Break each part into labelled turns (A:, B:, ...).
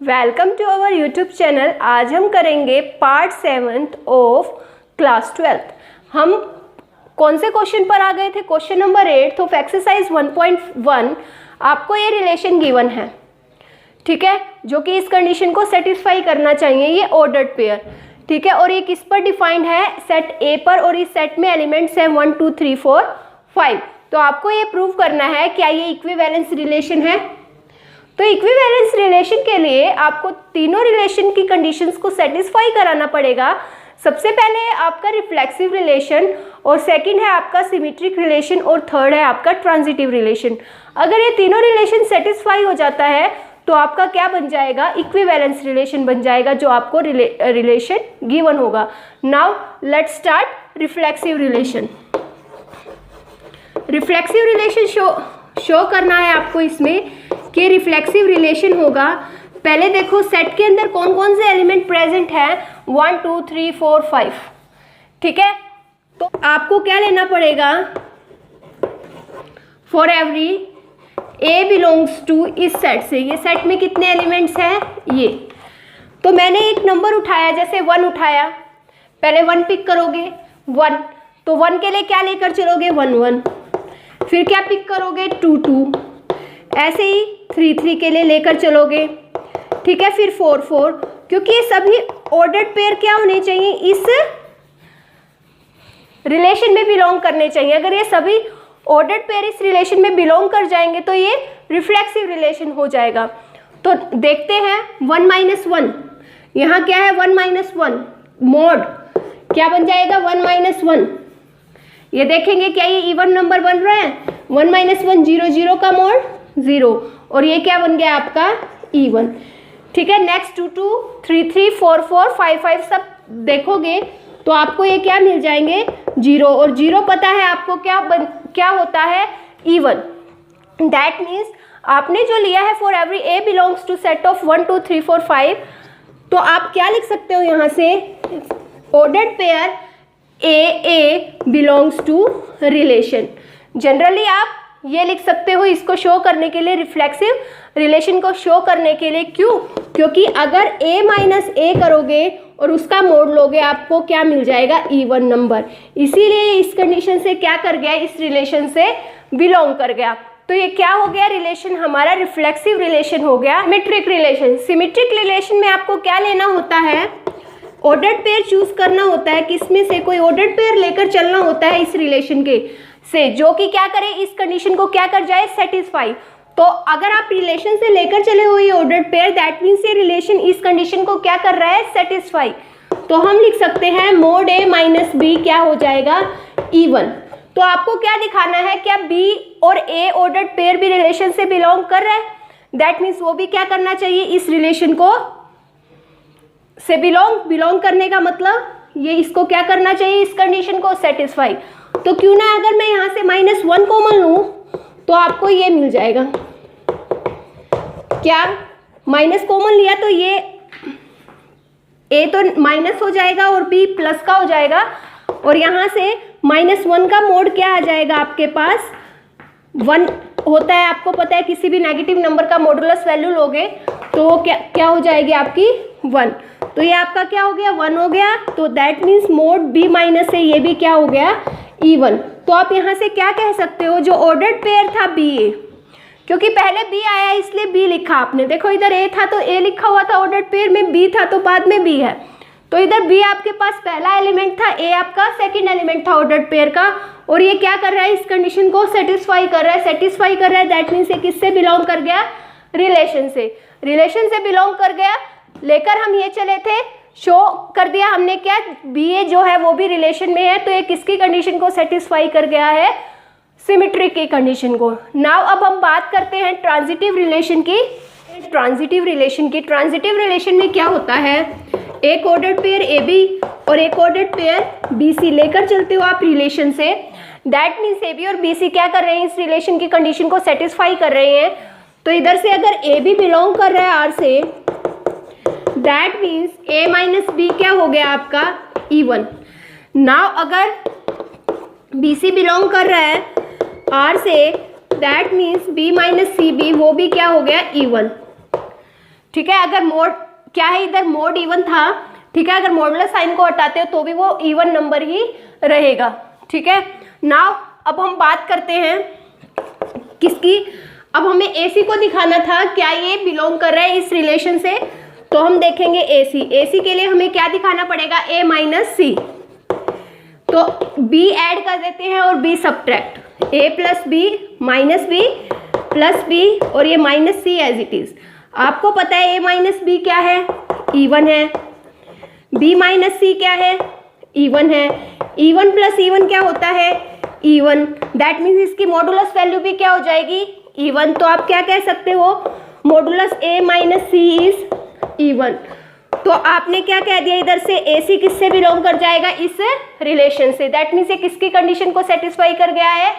A: Welcome to our YouTube channel. आज हम करेंगे part 7th of class 12th। हम कौन से क्वेश्चन पर आ गए थे? Question number 8 of exercise 1.1। आपको ये रिलेशन गिवन है, ठीक है, जो कि इस कंडीशन को सेटिस्फाई करना चाहिए। ये ऑर्डर्ड पेयर, ठीक है, और ये किस पर डिफाइंड है? सेट ए पर, और इस सेट में एलिमेंट्स हैं 1 2 3 4 5। तो आपको ये प्रूव करना है क्या ये इक्विवेलेंस रिलेशन है। तो इक्विवेलेंस रिलेशन के लिए आपको तीनों रिलेशन की कंडीशंस को सेटिस्फाई कराना पड़ेगा। सबसे पहले है आपका रिफ्लेक्सिव रिलेशन, और सेकंड है आपका सिमेट्रिक रिलेशन, और थर्ड है आपका ट्रांजिटिव रिलेशन। अगर ये तीनों रिलेशन सेटिस्फाई हो जाता है तो आपका क्या बन जाएगा? इक्विवेलेंस रिलेशन बन जाएगा, जो आपको रिलेशन गिवन होगा। Now let's start reflexive relation. Reflexive relation show करना है आपको इसमें कि रिफ्लेक्सिव रिलेशन होगा। पहले देखो सेट के अंदर कौन कौन से एलिमेंट प्रेजेंट है? 1 2 3 4 5, ठीक है। तो आपको क्या लेना पड़ेगा? For every a belongs to, इस सेट से, ये सेट में कितने एलिमेंट्स हैं? ये। तो मैंने एक नंबर उठाया, जैसे 1 उठाया, पहले 1 पिक करोगे, 1, तो 1 के लिए क्या लेकर चलोगे? 1 1। फिर क्या पिक करोगे? 2 2। ऐसे ही 3 3 के लिए लेकर चलोगे, ठीक है। फिर 4 4, क्योंकि ये सभी ऑर्डर्ड पेयर क्या होने चाहिए? इस रिलेशन में बिलोंग करने चाहिए। अगर ये सभी ऑर्डर्ड पेयर इस रिलेशन में बिलोंग कर जाएंगे तो ये रिफ्लेक्सिव रिलेशन हो जाएगा। तो देखते हैं 1 - 1, यहाँ क्या है? 1 - 1 मोड क्या बन जाएगा? 1 - 1। ये देखेंगे क्या ये इवन नंबर बन रहा है? 1 - 1 0 0 का मोड 0, और ये क्या बन गया आपका? इवन, ठीक है। नेक्स्ट 2 2 3 3 4 4 5 5 सब देखोगे तो आपको ये क्या मिल जाएंगे? 0, और 0 पता है आपको क्या होता है? इवन। दैट मीन्स आपने जो लिया है for every a belongs to set of 1 2 3 4 5, तो आप क्या लिख सकते हो यहाँ से? Ordered pair a belongs to relation. Generally आप ये लिख सकते हो इसको शो करने के लिए, रिफ्लेक्सिव रिलेशन को शो करने के लिए। क्यों? क्योंकि अगर a - a करोगे और उसका मोड लोगे, आपको क्या मिल जाएगा? Even number. इसीलिए इस कंडीशन से क्या कर गया? इस रिलेशन से बिलोंग कर गया। तो ये क्या हो गया? रिलेशन हमारा रिफ्लेक्सिव रिलेशन हो गया। सिमेट्रिक रिलेशन, सिमेट्रिक रिलेशन में आपको क्या लेना होता है? ऑर्डर्ड पेयर चूज करना होता है, किसमें से कोई ऑर्डर्ड पेयर लेकर चलना होता है इस रिलेशन के से, जो कि क्या करे? इस कंडीशन को क्या कर जाए? सेटिस्फाई। तो अगर आप रिलेशन से लेकर चले हुए ऑर्डर्ड पेयर, दैट मीन्स ये रिलेशन इस कंडीशन को क्या कर रहा है? सेटिस्फाई। तो हम लिख सकते हैं मोड a - b क्या हो जाएगा? इवन। तो आपको क्या दिखाना है? क्या b और a ऑर्डर्ड पेयर भी रिलेशन से बिलोंग कर रहा है? दैट मीन्स वो भी क्या करना चाहिए? इस रिलेशन को से बिलोंग करने का मतलब ये इसको क्या करना चाहिए? इस कंडीशन को सेटिस्फाई। तो क्यों ना अगर मैं यहाँ से -1 कॉमन लूँ तो आपको ये मिल जाएगा। क्या? माइनस कॉमन लिया तो ये a तो माइनस हो जाएगा और b प्लस का हो जाएगा, और यहाँ से -1 का मोड क्या आ जाएगा आपके पास? 1 होता है, आपको पता है। किसी भी नेगेटिव नंबर का मॉडुलस वैल्यू लोगे तो वो क्या हो जाएगी आपकी? 1। तो ये आपका क्या हो गया? 1 हो गया। तो that means mode b - a, ये भी क्या हो गया? इवन। तो आप यहाँ से क्या कह सकते हो? जो ऑर्डर्ड पेयर था b a, क्योंकि पहले b आया इसलिए b लिखा आपने। देखो इधर a था तो a लिखा हुआ था ऑर्डर्ड पेयर में, b था तो बाद में b है। तो इधर b आपके पास पहला एलिमेंट था, a आपका सेकंड एलिमेंट था ऑर्डर्ड पेयर का, और ये क्या कर रहा है? इस कंडीशन को सेटिस्फाई कर रहा है। दैट मीन्स ये किससे बिलोंग कर गया? रिलेशन से बिलोंग कर गया। लेकर हम ये चले थे, शो कर दिया हमने क्या? बी जो है वो भी रिलेशन में है, तो ये किसकी कंडीशन को सेटिस्फाई कर गया है? सिमेट्रिक की कंडीशन को। नाउ अब हम बात करते हैं ट्रांजिटिव रिलेशन की। ट्रांजिटिव रिलेशन में क्या होता है? एक ऑर्डर्ड पेयर ए बी और एक ऑर्डर्ड पेयर बी सी लेकर चलते हो आप रिलेशन से। दैट मीन्स ए बी और बी सी क्या कर रहे हैं? इस रिलेशन की कंडीशन को सेटिस्फाई कर रहे हैं। तो इधर से अगर ए बी बिलोंग कर रहा है आर से, दैट मीन्स a - b क्या हो गया आपका? इवन। नाउ अगर bc बिलोंग कर रहा है r से, दैट मीन्स b - cb वो भी क्या हो गया? इवन। ठीक है। अगर मोड क्या है, इधर मोड इवन था, ठीक है, अगर मॉडुलस साइन को हटाते हो तो भी वो इवन नंबर ही रहेगा, ठीक है। नाउ अब हम बात करते हैं किसकी, अब हमें AC को दिखाना था क्या ये बिलोंग कर रहा है इस रिलेशन से, तो हम देखेंगे AC के लिए हमें क्या दिखाना पड़ेगा, A माइनस C, तो B ऐड कर देते हैं और B subtract, A plus B minus B plus B और ये minus C as it is. आपको पता है A माइनस B क्या है, इवन है, B माइनस C क्या है, इवन है, इवन प्लस इवन क्या होता है, इवन, दैट मीन्स इसकी मॉडुलस वैल्यू भी क्या हो जाएगी, इवन। तो आप क्या कह सकते हो, modulus A minus C is even. तो आपने क्या कह दिया इधर से, AC किससे बिलोंग कर जाएगा, इस रिलेशन से, दैट मीन्स ये किसकी कंडीशन को सेटिस्फाई कर गया है,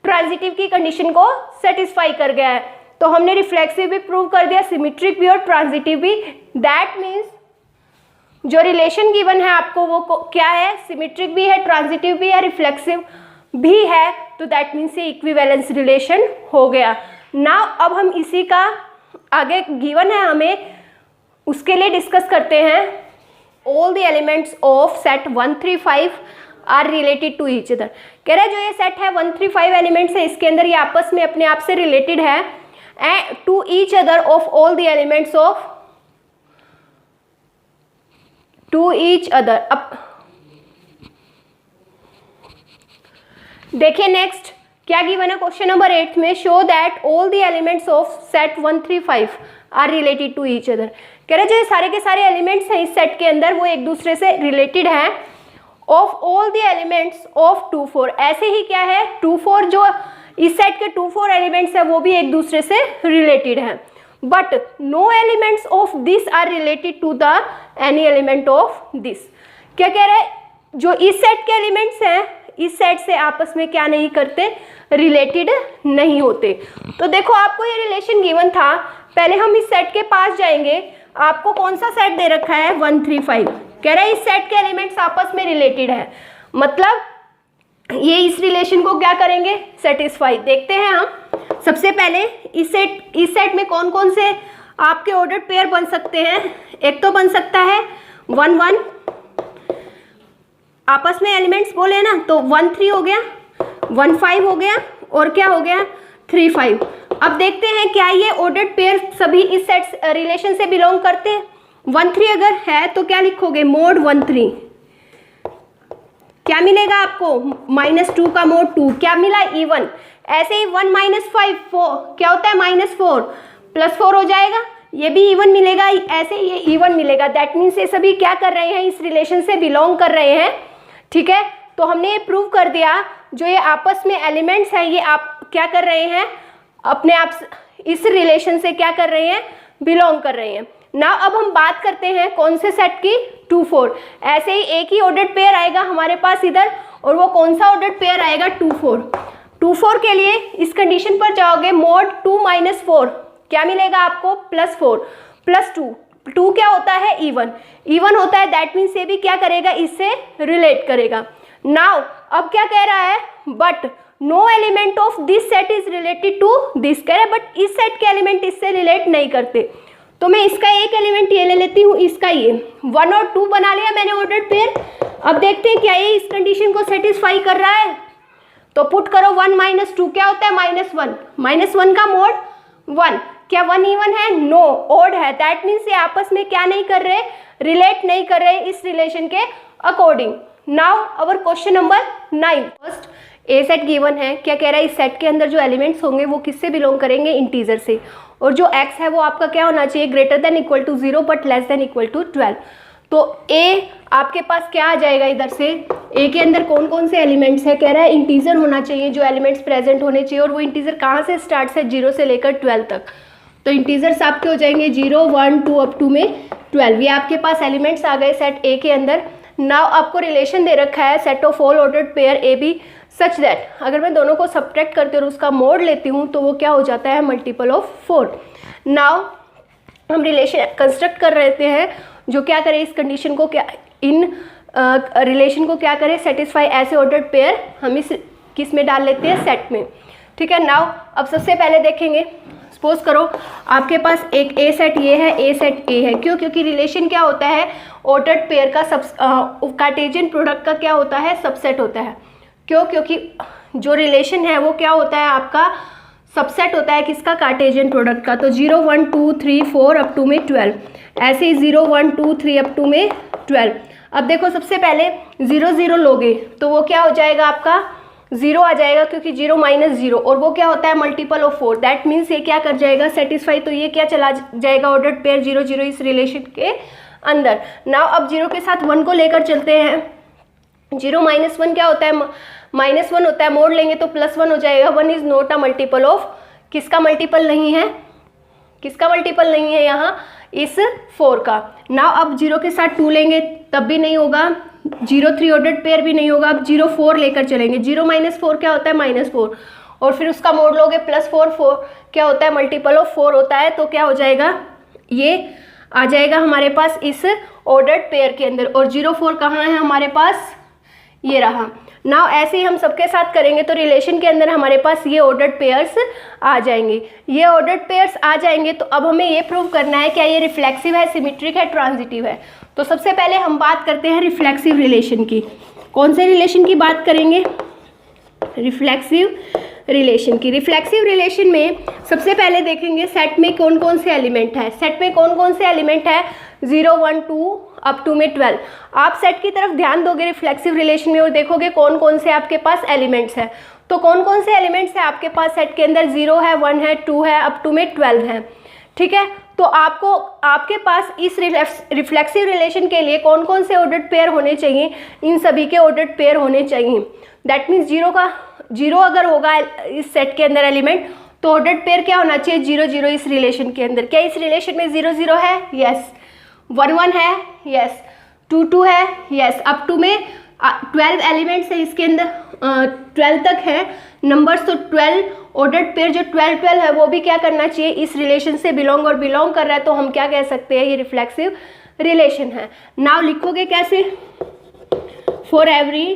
A: ट्रांजिटिव की कंडीशन को सेटिस्फाई कर गया है। तो हमने रिफ्लेक्सिव भी प्रूव कर दिया, सिमेट्रिक भी और ट्रांजिटिव भी, दैट मीन्स जो रिलेशन गिवन है आपको वो क्या है, सिमेट्रिक भी है, ट्रांजिटिव भी है, रिफ्लेक्सिव भी है, तो दैट मीन्स ये इक्विवेलेंस रिलेशन हो गया। नाउ अब हम इसी का आगे गिवन है हमें, उसके लिए डिस्कस करते हैं। All the elements of set 1 3 5 are related to each other. कह रहा है जो ये सेट है 1 3 5 एलिमेंट्स है, इसके अंदर ये आपस में अपने आप से रिलेटेड है, and to each other of all the elements of to each other. अब देखिए नेक्स्ट क्या गिवन है क्वेश्चन नंबर 8 में, show that all the elements of set 1 3 5 are related to each other. कह रहे जो सारे के सारे एलिमेंट्स हैं इस सेट के अंदर वो एक दूसरे से रिलेटेड हैं, of all the elements of 2 4, ऐसे ही क्या है 2 4 जो इस सेट के 2 4 एलिमेंट्स है वो भी एक दूसरे से रिलेटेड हैं, but no elements of this are related to the any element of this. क्या कह रहे हैं, जो इस सेट के एलिमेंट्स हैं इस सेट से आपस में क्या नहीं करते, रिलेटेड नहीं होते। तो देखो आपको ये रिलेशन गिवन था, पहले हम इस सेट के पास जाएंगे, आपको कौन सा सेट दे रखा है 1 3 5, कह रहा है इस सेट के एलिमेंट्स आपस में रिलेटेड है, मतलब ये इस रिलेशन को क्या करेंगे, सेटिस्फाई। देखते हैं हम सबसे पहले इस सेट में कौन कौन से आपके ऑर्डर्ड पेयर बन सकते हैं। एक तो बन सकता है 1 1, आपस में एलिमेंट्स बोले ना, तो 1 3 हो गया, 1 5 हो गया, और क्या हो गया 3 5। अब देखते हैं क्या ये ऑर्डर्ड पेयर सभी इस सेट रिलेशन से बिलोंग करते हैं। 1 3 अगर है तो क्या लिखोगे, मोड 1 3, क्या मिलेगा आपको, -2 का मोड 2, क्या मिला इवन। ऐसे ही 1 -5 4 क्या होता है -4 +4 हो जाएगा, ये भी इवन मिलेगा, ऐसे ये इवन मिलेगा, दैट मीन्स ये सभी क्या कर रहे हैं, इस रिलेशन से बिलोंग कर रहे हैं, ठीक है। तो हमने ये प्रूव कर दिया जो ये आपस में एलिमेंट्स हैं ये आप क्या कर रहे हैं, अपने आप इस रिलेशन से क्या कर रहे हैं, बिलोंग कर रहे हैं। नाउ अब हम बात करते हैं कौन से सेट की, 2 4। ऐसे ही एक ही ऑर्डर्ड पेयर आएगा हमारे पास इधर, और वो कौन सा ऑर्डर्ड पेयर आएगा 2 4। 2 4 के लिए इस कंडीशन पर जाओगे, मोड 2 -4 क्या मिलेगा आपको, +4 +2, 2 क्या होता है, इवन होता है, दैट मीन्स ये भी क्या करेगा, इससे रिलेट करेगा। नाउ अब क्या कह रहा है, but no element of this set is related to this, कह रहा है बट इस सेट के एलिमेंट इससे रिलेट नहीं करते। तो मैं इसका एक एलिमेंट ये ले लेती हूँ, इसका ये 1 और 2 बना लिया मैंने ऑर्डर्ड पेयर। अब देखते हैं क्या ये इस कंडीशन को सेटिस्फाई कर रहा है, तो पुट करो 1 -2 क्या होता है, -1, -1 का मोड 1, क्या 1 इवन है, नो, ऑड है, दैट मीन्स ये आपस में क्या नहीं कर रहे, रिलेट नहीं कर रहे इस रिलेशन के according. Now our question number 9, first A set given है, क्या कह रहा है इस सेट के अंदर जो एलिमेंट्स होंगे वो किससे बिलोंग करेंगे, इंटीजर से, और जो x है वो आपका क्या होना चाहिए, > 0 बट <= 12। तो a आपके पास क्या आ जाएगा, इधर से a के अंदर कौन कौन से एलिमेंट्स है, कह रहा है इंटीजर होना चाहिए, जो एलिमेंट्स प्रेजेंट होने चाहिए, और वो इंटीजर कहाँ से स्टार्ट है, 0 से लेकर 12 तक। तो इंटीजर्स आपके हो जाएंगे 0 1 2 अप टू में 12। ये आपके पास एलिमेंट्स आ गए सेट ए के अंदर। नाउ आपको रिलेशन दे रखा है set of all ordered pair a b such that, अगर मैं दोनों को सब्ट्रैक्ट करती हूँ और उसका मोड लेती हूँ तो वो क्या हो जाता है, मल्टीपल ऑफ 4। नाउ हम रिलेशन कंस्ट्रक्ट कर रहे हैं जो क्या करे, इस कंडीशन को क्या, इन रिलेशन को क्या करे, सेटिस्फाई ऐसे ऑर्डर्ड पेयर हम इस किस में डाल लेते हैं, सेट में, ठीक है। नाउ अब सबसे पहले देखेंगे सपोज करो आपके पास एक ए सेट ये है, ए सेट ए है। क्यों? क्योंकि रिलेशन क्या होता है, ऑर्डर्ड पेयर का कार्टेशियन प्रोडक्ट का क्या होता है, सबसेट होता है। क्यों? क्योंकि जो रिलेशन है वो क्या होता है, आपका सबसेट होता है किसका, कार्टेशियन प्रोडक्ट का। तो 0 1 2 3 4 अप टू में 12, ऐसे ही 0 1 2 3 अप टू में 12। अब देखो सबसे पहले 0 0 लोगे तो वो क्या हो जाएगा, आपका 0 आ जाएगा, क्योंकि 0 माइनस 0, और वो क्या होता है, मल्टीपल ऑफ 4। दैट मीन्स ये क्या कर जाएगा, सेटिस्फाई। तो ये क्या चला जाएगा, ऑर्डर्ड पेयर 0 0 इस रिलेशन के अंदर। नाउ अब 0 के साथ 1 को लेकर चलते हैं। 0 माइनस 1 क्या होता है, -1 होता है, मोड़ लेंगे तो +1 हो जाएगा। 1 is not a multiple of, किसका मल्टीपल नहीं है, किसका मल्टीपल नहीं है यहाँ, इस 4 का। नाउ अब 0 के साथ 2 लेंगे तब भी नहीं होगा, 0 3 ऑर्डर्ड पेयर भी नहीं होगा। अब 0 4 लेकर चलेंगे, 0 माइनस 4 क्या होता है, -4, और फिर उसका मोड़ लोगे +4, 4 क्या होता है, मल्टीपल ऑफ 4 होता है। तो क्या हो जाएगा, ये आ जाएगा हमारे पास इस ऑर्डर्ड पेयर के अंदर। और 0 4 कहाँ है हमारे पास, ये रहा। नाउ ऐसे ही हम सबके साथ करेंगे तो रिलेशन के अंदर हमारे पास ये ऑर्डर्ड पेयर्स आ जाएंगे। ये ऑर्डर्ड पेयर्स आ जाएंगे तो अब हमें ये प्रूव करना है क्या ये रिफ्लेक्सिव है, सिमेट्रिक है, ट्रांजिटिव है। तो सबसे पहले हम बात करते हैं रिफ्लेक्सिव रिलेशन की। कौन से रिलेशन की बात करेंगे, रिफ्लेक्सिव रिलेशन की। रिफ्लेक्सिव रिलेशन में सबसे पहले देखेंगे सेट में कौन कौन से एलिमेंट है। सेट में कौन कौन से एलिमेंट है, 0 1 2 अप टू में 12। आप सेट की तरफ ध्यान दोगे रिफ्लेक्सिव रिलेशन में और देखोगे कौन कौन से आपके पास एलिमेंट्स हैं। तो कौन कौन से एलिमेंट्स हैं आपके पास सेट के अंदर, 0 है, 1 है, 2 है, अप टू में 12 है। ठीक है, तो आपको आपके पास इस रिफ्लेक्सिव रिलेशन के लिए कौन कौन से ऑर्डर्ड पेयर होने चाहिए, इन सभी के ऑर्डर्ड पेयर होने चाहिए। दैट मीन्स 0 अगर होगा इस सेट के अंदर एलिमेंट तो ऑर्डर्ड पेयर क्या होना चाहिए, 0 0 इस रिलेशन के अंदर। क्या इस रिलेशन में 0 0 है, यस। 1 1 है, यस। 2 2 है, यस। अप टू में 12 एलिमेंट्स है इसके अंदर, 12 तक है नंबर्स। तो 12 ऑर्डर्ड पेयर जो 12 12 है वो भी क्या करना चाहिए, इस रिलेशन से बिलोंग और बिलोंग कर रहा है। तो हम क्या कह सकते हैं, ये रिफ्लेक्सिव रिलेशन है। नाउ लिखोगे कैसे, for every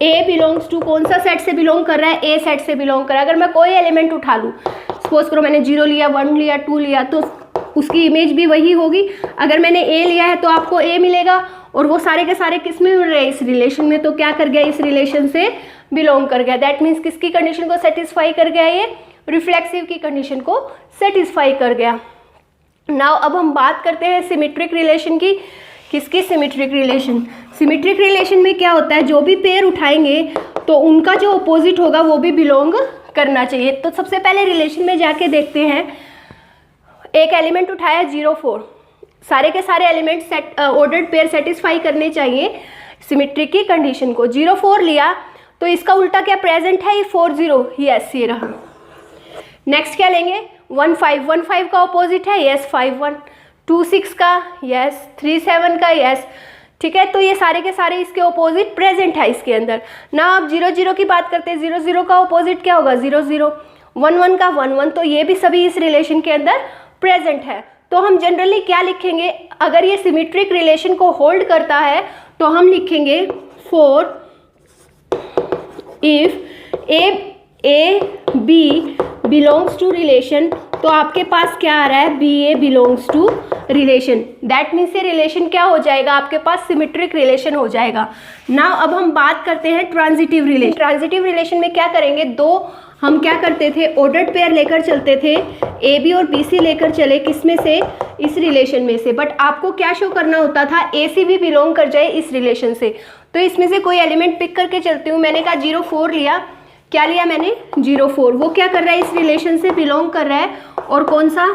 A: a belongs to, कौन सा सेट से बिलोंग कर रहा है, ए सेट से बिलोंग कर रहा है। अगर मैं कोई एलिमेंट उठा लूँ, सपोज करो मैंने 0 लिया, 1 लिया, 2 लिया, तो उसकी इमेज भी वही होगी। अगर मैंने ए लिया है तो आपको ए मिलेगा, और वो सारे के सारे किस में मिल रहे हैं, इस रिलेशन में। तो क्या कर गया, इस रिलेशन से बिलोंग कर गया। दैट मीन्स किसकी कंडीशन को सेटिस्फाई कर गया, ये रिफ्लेक्सिव की कंडीशन को सेटिस्फाई कर गया। नाउ अब हम बात करते हैं सिमेट्रिक रिलेशन की। किसकी, सिमेट्रिक रिलेशन। सिमेट्रिक रिलेशन में क्या होता है, जो भी पेयर उठाएंगे तो उनका जो अपोजिट होगा वो भी बिलोंग करना चाहिए। तो सबसे पहले रिलेशन में जाके देखते हैं, एक एलिमेंट उठाया 0 4, सारे के सारे element set ordered pair satisfy करने चाहिए सिमेट्रिक की कंडीशन को। 0 4 लिया तो इसका उल्टा क्या प्रेजेंट है, ये 4 0, यस ये रहा। नेक्स्ट क्या लेंगे, 1 5, 1 5 का अपोजिट है, यस 5 1, 2 6 का, यस 3 7 का, यस। ठीक है, तो ये सारे के सारे इसके अपोजिट प्रेजेंट है इसके अंदर ना। आप 0 0 की बात करते हैं, 0 0 का अपोजिट क्या होगा, 0 0, 1 1 का 1 1, तो ये भी सभी इस रिलेशन के अंदर प्रेजेंट है। तो हम जनरली क्या लिखेंगे, अगर ये सिमेट्रिक रिलेशन को होल्ड करता है तो हम लिखेंगे for if a b belongs to relation, तो आपके पास क्या आ रहा है, b a belongs to relation. That means ये रिलेशन क्या हो जाएगा, आपके पास सिमेट्रिक रिलेशन हो जाएगा। नाउ अब हम बात करते हैं ट्रांजिटिव रिलेशन। ट्रांजिटिव रिलेशन में क्या करेंगे, दो हम क्या करते थे, ऑर्डर्ड पेयर लेकर चलते थे, ए बी और बी सी लेकर चले, किसमें से, इस रिलेशन में से। बट आपको क्या शो करना होता था, ए सी भी बिलोंग कर जाए इस रिलेशन से। तो इसमें से कोई एलिमेंट पिक करके चलती हूँ। मैंने कहा 0 4 लिया, क्या लिया मैंने, 0 4, वो क्या कर रहा है, इस रिलेशन से बिलोंग कर रहा है। और कौन सा,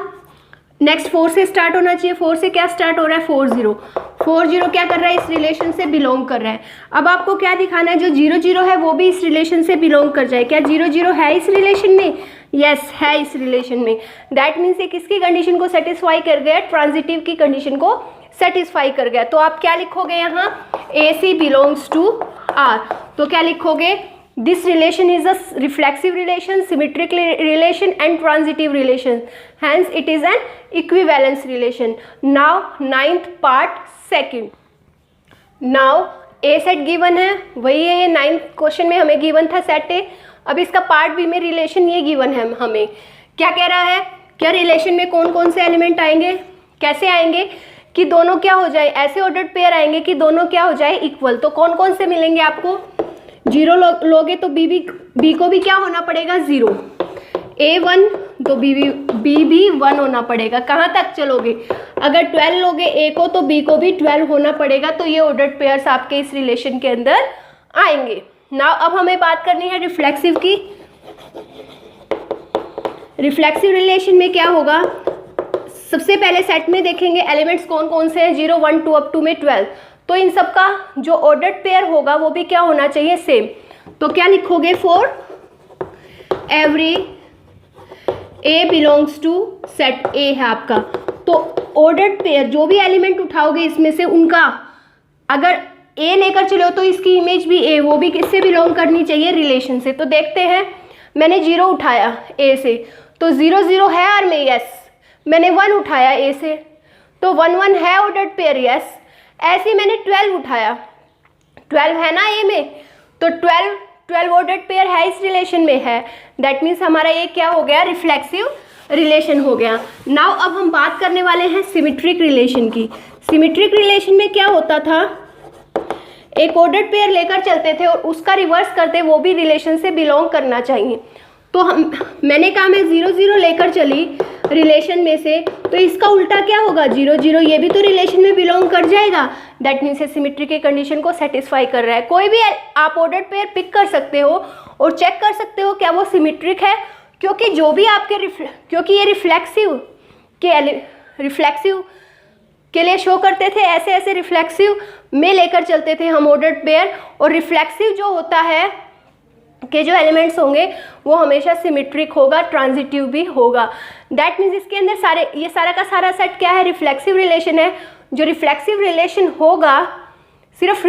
A: नेक्स्ट 4 से स्टार्ट होना चाहिए, 4 से क्या स्टार्ट हो रहा है, 4 0, 4 0 क्या कर रहा है, इस रिलेशन से बिलोंग कर रहा है। अब आपको क्या दिखाना है, जो 0 0 है वो भी इस रिलेशन से बिलोंग कर जाए। क्या 0 0 है इस रिलेशन में, यस है इस रिलेशन में। दैट मीन्स ये किसकी कंडीशन को सेटिस्फाई कर गया, ट्रांजिटिव की कंडीशन को सेटिस्फाई कर गया। तो आप क्या लिखोगे यहाँ, ए सी बिलोंग्स टू आर। तो क्या लिखोगे, this relation is a reflexive relation, symmetric relation and transitive relation, hence it is an equivalence relation. Now 9th part second. Now a set given है, वही है, ये 9th क्वेश्चन में हमें given था सेट ए। अब इसका पार्ट बी में रिलेशन ये given है हमें, क्या कह रहा है, क्या रिलेशन में कौन कौन से एलिमेंट आएंगे, कैसे आएंगे कि दोनों क्या हो जाए, ऐसे ऑर्डर्ड पेयर आएंगे कि दोनों क्या हो जाए इक्वल। तो कौन कौन से मिलेंगे आपको, 0 लोगे तो बी को भी क्या होना पड़ेगा 0, A1 तो बी भी 1 होना पड़ेगा। कहाँ तक चलोगे, अगर 12 लोगे A को तो B को भी 12 होना पड़ेगा। तो ये ऑर्डर्ड पेयर्स आपके इस रिलेशन के अंदर आएंगे। नाउ अब हमें बात करनी है रिफ्लेक्सिव की। रिफ्लेक्सिव रिलेशन में क्या होगा, सबसे पहले सेट में देखेंगे एलिमेंट्स कौन कौन से हैं, 0 1 2 अप टू में 12। तो इन सब का जो ऑर्डर्ड पेयर होगा वो भी क्या होना चाहिए, सेम। तो क्या लिखोगे, for every A belongs to set A है आपका। तो ऑर्डर्ड पेयर जो भी एलिमेंट उठाओगे इसमें से उनका अगर A लेकर चलो तो इसकी इमेज भी A, वो भी किससे बिलोंग करनी चाहिए, रिलेशन से। तो देखते हैं, मैंने 0 उठाया A से तो 0 0 है आर में, यस। मैंने 1 उठाया A से तो 1 1 है ऑर्डर्ड पेयर, यस। ऐसे मैंने 12 उठाया, 12 है ना A में, तो 12 ऑर्डर्ड पेयर है इस रिलेशन में है। दैट मीन्स हमारा ये क्या हो गया, रिफ्लेक्सिव रिलेशन हो गया। नाउ अब हम बात करने वाले हैं सिमेट्रिक रिलेशन की। सिमेट्रिक रिलेशन में क्या होता था, एक ऑर्डर्ड पेयर लेकर चलते थे और उसका रिवर्स करते वो भी रिलेशन से बिलोंग करना चाहिए। तो मैंने कहा मैं 0 0 लेकर चली रिलेशन में से, तो इसका उल्टा क्या होगा, 0 0, ये भी तो रिलेशन में बिलोंग कर जाएगा। दैट मीन्स ये सिमेट्री के कंडीशन को सेटिस्फाई कर रहा है। कोई भी आप ऑर्डर्ड पेयर पिक कर सकते हो और चेक कर सकते हो क्या वो सिमेट्रिक है, क्योंकि जो भी आपके क्योंकि ये रिफ्लेक्सिव के लिए शो करते थे, ऐसे ऐसे रिफ्लेक्सिव में लेकर चलते थे हम ऑर्डर्ड पेयर। और रिफ्लेक्सिव जो होता है के जो एलिमेंट्स होंगे वो हमेशा सिमेट्रिक होगा, ट्रांजिटिव भी होगा। दैट मीन्स इसके अंदर ये सारा का सारा सेट क्या है, रिफ्लेक्सिव रिलेशन है। जो रिफ्लेक्सिव रिलेशन होगा सिर्फ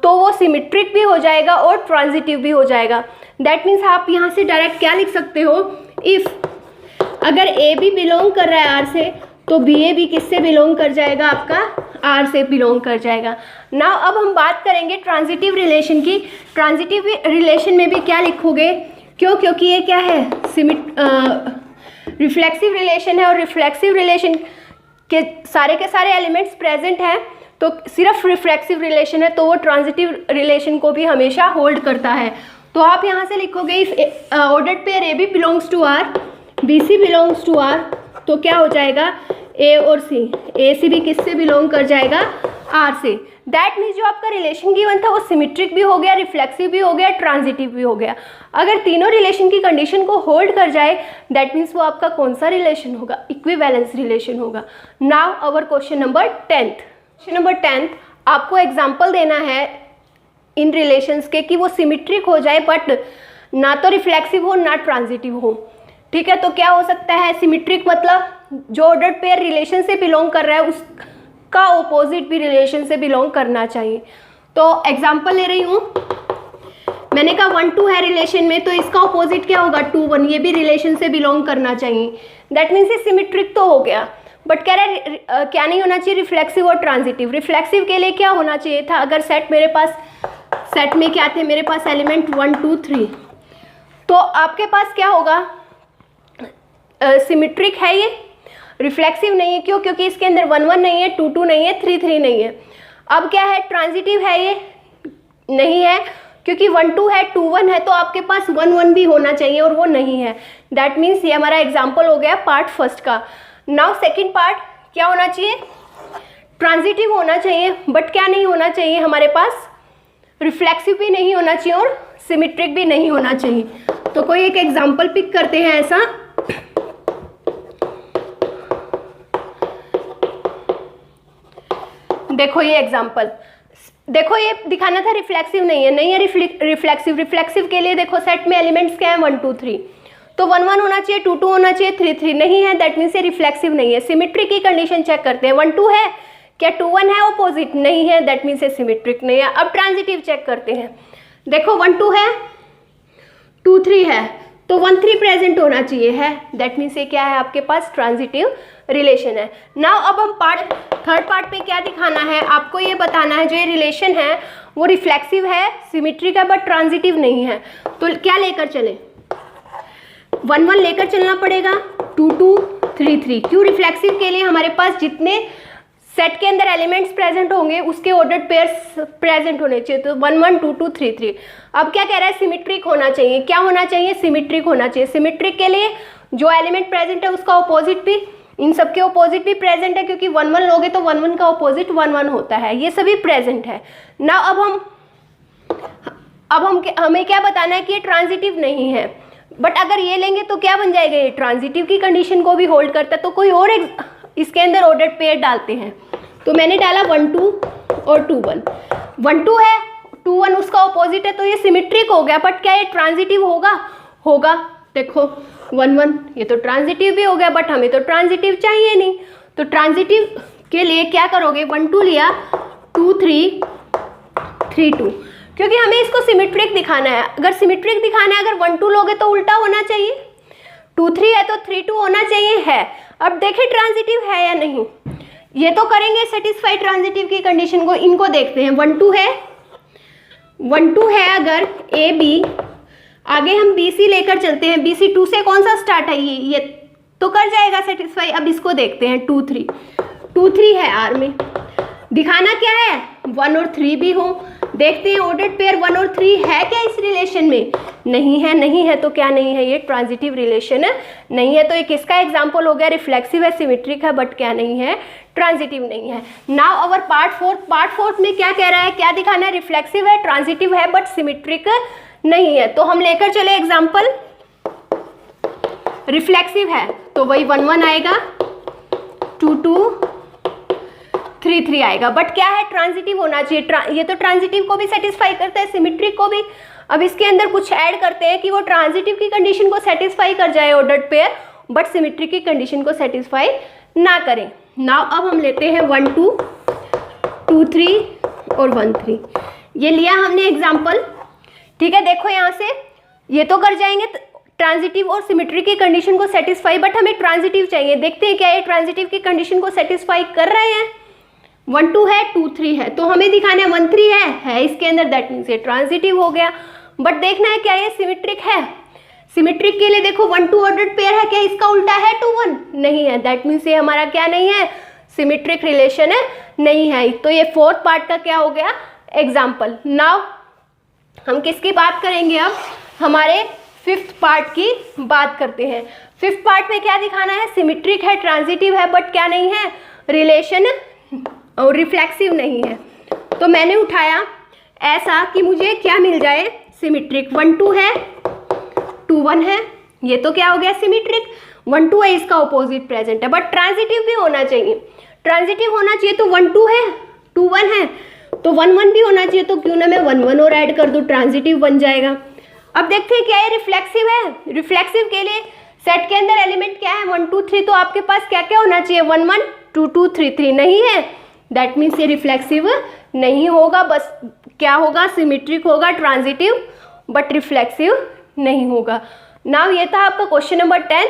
A: तो वो सिमेट्रिक भी हो जाएगा और ट्रांजिटिव भी हो जाएगा। दैट मीन्स आप यहाँ से डायरेक्ट क्या लिख सकते हो, इफ़ अगर ए बी बिलोंग कर रहा है आर से तो बी ए भी किससे बिलोंग कर जाएगा, आपका आर से बिलोंग कर जाएगा। नाउ अब हम बात करेंगे ट्रांजिटिव रिलेशन की। ट्रांजिटिव रिलेशन में भी क्या लिखोगे, क्योंकि ये क्या है, रिफ्लेक्सिव रिलेशन है और रिफ्लेक्सिव रिलेशन के सारे एलिमेंट्स प्रेजेंट हैं, तो सिर्फ रिफ्लेक्सिव रिलेशन है तो वो ट्रांजिटिव रिलेशन को भी हमेशा होल्ड करता है। तो आप यहाँ से लिखोगे if ordered pair a b belongs to R, b c belongs to R, तो क्या हो जाएगा, ए और सी, ए सी भी किससे बिलोंग कर जाएगा, आर से। दैट मीन्स जो आपका रिलेशन गिवन था वो सिमेट्रिक भी हो गया, रिफ्लेक्सिव भी हो गया, ट्रांजिटिव भी हो गया। अगर तीनों रिलेशन की कंडीशन को होल्ड कर जाए दैट मीन्स वो आपका कौन सा रिलेशन होगा, इक्विवेलेंस रिलेशन होगा। Now our question number 10th। Question number 10th आपको एग्जाम्पल देना है इन रिलेशंस के कि वो सिमेट्रिक हो जाए बट ना तो रिफ्लेक्सिव हो ना ट्रांजिटिव हो। ठीक है, तो क्या हो सकता है, सिमेट्रिक मतलब जो ऑर्डर्ड पेयर रिलेशन से बिलोंग कर रहा है उसका ऑपोजिट भी रिलेशन से बिलोंग करना चाहिए। तो एग्जांपल ले रही हूँ, मैंने कहा 1 2 है रिलेशन में, तो इसका ऑपोजिट क्या होगा, 2 1, ये भी रिलेशन से बिलोंग करना चाहिए। दैट मीन्स ये सिमेट्रिक तो हो गया, बट कह रहे क्या नहीं होना चाहिए, रिफ्लेक्सिव और ट्रांजिटिव। रिफ्लेक्सिव के लिए क्या होना चाहिए था, अगर सेट में क्या थे, मेरे पास एलिमेंट 1 2 3, तो आपके पास क्या होगा, सिमेट्रिक है ये, रिफ्लेक्सिव नहीं है। क्यों, क्योंकि इसके अंदर 1 1 नहीं है, 2 2 नहीं है, 3 3 नहीं है। अब क्या है, ट्रांजिटिव है ये, नहीं है, क्योंकि 1 2 है, 2 1 है, तो आपके पास 1 1 भी होना चाहिए और वो नहीं है। दैट मीन्स ये हमारा एग्जाम्पल हो गया पार्ट फर्स्ट का। नाउ सेकेंड पार्ट क्या होना चाहिए, ट्रांजिटिव होना चाहिए, बट क्या नहीं होना चाहिए हमारे पास, रिफ्लेक्सिव भी नहीं होना चाहिए और सिमेट्रिक भी नहीं होना चाहिए। तो कोई एक एग्जाम्पल पिक करते हैं ऐसा। देखो ये एग्जाम्पल, देखो ये दिखाना था रिफ्लेक्सिव नहीं है रिफ्लेक्सिव के लिए देखो सेट में एलिमेंट्स क्या है, 1 2 3, तो 1 1 होना चाहिए, 2 2 होना चाहिए, 3 3 नहीं है, दैट मीन्स ये रिफ्लेक्सिव नहीं है। सिमेट्रिक की कंडीशन चेक करते हैं, 1 2 है क्या, 2 1 है, ऑपोजिट नहीं है, दैट मीन्स ये सिमेट्रिक नहीं है। अब ट्रांजिटिव चेक करते हैं, देखो 1 2 है, 2 3 है, तो 1 3 प्रेजेंट होना चाहिए है, दैट मीन्स ये क्या है, आपके पास ट्रांजिटिव रिलेशन है। नाउ अब हम थर्ड पार्ट पे क्या दिखाना है, आपको ये बताना है जो ये रिलेशन है वो रिफ्लेक्सिव है, सिमेट्रिक है, बट ट्रांजिटिव नहीं है। तो क्या लेकर चले, 1 1 लेकर चलना पड़ेगा, 2 2 3 3। क्यों? रिफ्लेक्सिव के लिए हमारे पास जितने सेट के अंदर एलिमेंट्स प्रेजेंट होंगे उसके ऑर्डर्ड पेयर्स प्रेजेंट होने चाहिए। तो 1 1 2 2 3 3। अब क्या कह रहा है? सिमेट्रिक होना चाहिए। क्या होना चाहिए? सिमेट्रिक होना चाहिए। सिमेट्रिक के लिए जो एलिमेंट प्रेजेंट है उसका ऑपोजिट भी, इन सबके ऑपोजिट भी प्रेजेंट है, क्योंकि 1 1 लोगे तो 1 1 का ऑपोजिट 1 1 होता है। ये सभी प्रेजेंट है ना। हमें क्या बताना है कि ये ट्रांजिटिव नहीं है। बट अगर ये लेंगे तो क्या बन जाएगा? ये ट्रांजिटिव की कंडीशन को भी होल्ड करता है। तो कोई और इसके अंदर ऑर्डर्ड पेयर डालते हैं। तो मैंने डाला 1 2 और 2 1। 1 2 है, 2 1 उसका ऑपोजिट है, तो ये सिमेट्रिक हो गया। बट क्या ये ट्रांजिटिव होगा? होगा। देखो 1 1 ये तो ट्रांजिटिव भी हो गया, बट हमें तो ट्रांजिटिव चाहिए नहीं। तो ट्रांजिटिव के लिए क्या करोगे? 1 2 लिया, 2 3 3 2, क्योंकि हमें इसको सिमेट्रिक दिखाना है। अगर सिमेट्रिक दिखाना है, अगर 1 2 लोगे तो उल्टा होना चाहिए, 2 3 है तो 3 2 होना चाहिए। है। अब देखें ट्रांजिटिव है या नहीं। ये तो करेंगे सेटिस्फाई ट्रांजिटिव की कंडीशन को। इनको देखते हैं। 1 2 है, 1 2 है अगर ए बी, आगे हम बी सी लेकर चलते हैं। बी सी 2 से कौन सा स्टार्ट है? ये तो कर जाएगा सेटिस्फाई। अब इसको देखते हैं। 2 3 2 3 है आर में। दिखाना क्या है? 1 और 3 भी हो। देखते हैं ऑर्डर्ड पेयर 1 और 3 है क्या इस रिलेशन में? नहीं है। नहीं है तो क्या नहीं है? ये ट्रांजिटिव रिलेशन नहीं है। तो ये किसका एग्जाम्पल हो गया? रिफ्लेक्सिव है, सिमेट्रिक है, बट क्या नहीं है? ट्रांजिटिव नहीं है। Now our part 4। पार्ट 4 में क्या कह रहा है? क्या दिखाना है? रिफ्लेक्सिव है, ट्रांजिटिव है, बट सिमेट्रिक नहीं है। तो हम लेकर चले एग्जाम्पल। रिफ्लेक्सिव है तो वही 1 1 आएगा, 2 2 3 3 आएगा। बट क्या है? ट्रांजिटिव होना चाहिए। ये तो ट्रांजिटिव को भी सेटिस्फाई करता है, सिमेट्रिक को भी। अब इसके अंदर कुछ ऐड करते हैं कि वो ट्रांजिटिव की कंडीशन को सेटिस्फाई कर जाए ऑर्डर्ड पेयर, बट सिमेट्रिक की कंडीशन को सेटिस्फाई ना करें। नाउ अब हम लेते हैं 1 2 2 3 और 1 3। ये लिया हमने एग्जाम्पल। ठीक है, देखो यहाँ से ये तो कर जाएंगे ट्रांजिटिव और सिमेट्रिक की कंडीशन को सेटिस्फाई, बट हमें ट्रांजिटिव चाहिए। देखते हैं क्या ये ट्रांजिटिव की कंडीशन को सेटिस्फाई कर रहे हैं। 1 2 है, 2 3 है, तो हमें दिखाना है 1 3 है इसके अंदर, दैट मीन्स ये ट्रांजिटिव हो गया। बट देखना है क्या ये सिमेट्रिक है। सिमेट्रिक के लिए देखो 1 2 ऑर्डर्ड पेयर है, क्या इसका उल्टा है 2 1? नहीं है, दैट मीन्स ये हमारा क्या नहीं है? सिमेट्रिक रिलेशन है, नहीं है। तो ये 4th पार्ट का क्या हो गया? एग्जाम्पल। नाउ हम किसकी बात करेंगे? अब हमारे 5th पार्ट की बात करते हैं। 5th पार्ट में क्या दिखाना है? सिमेट्रिक है, ट्रांजिटिव है, बट क्या नहीं है? रिलेशन और रिफ्लेक्सिव नहीं है। तो मैंने उठाया ऐसा कि मुझे क्या मिल जाए? सिमेट्रिक। 1 2 है, 2 1 है, ये तो क्या हो गया? सिमेट्रिक। 1 2 है, इसका ऑपोजिट प्रेजेंट है, बट ट्रांजिटिव भी होना चाहिए। ट्रांजिटिव होना चाहिए तो 1 2 है, 2 1 है, तो 1 1 भी होना चाहिए। तो क्यों ना मैं 1 1 और ऐड कर दूं, ट्रांजिटिव बन जाएगा। अब देखते हैं क्या ये रिफ्लेक्सिव है। रिफ्लेक्सिव के लिए सेट के अंदर एलिमेंट क्या है? 1 2 3। तो आपके पास क्या क्या होना चाहिए? 1 1 2 2 3 3 नहीं है, दैट मीन्स ये रिफ्लेक्सिव नहीं होगा। बस क्या होगा? सिमेट्रिक होगा, ट्रांजिटिव, बट रिफ्लेक्सिव नहीं होगा। नाउ ये था आपका क्वेश्चन नंबर 10।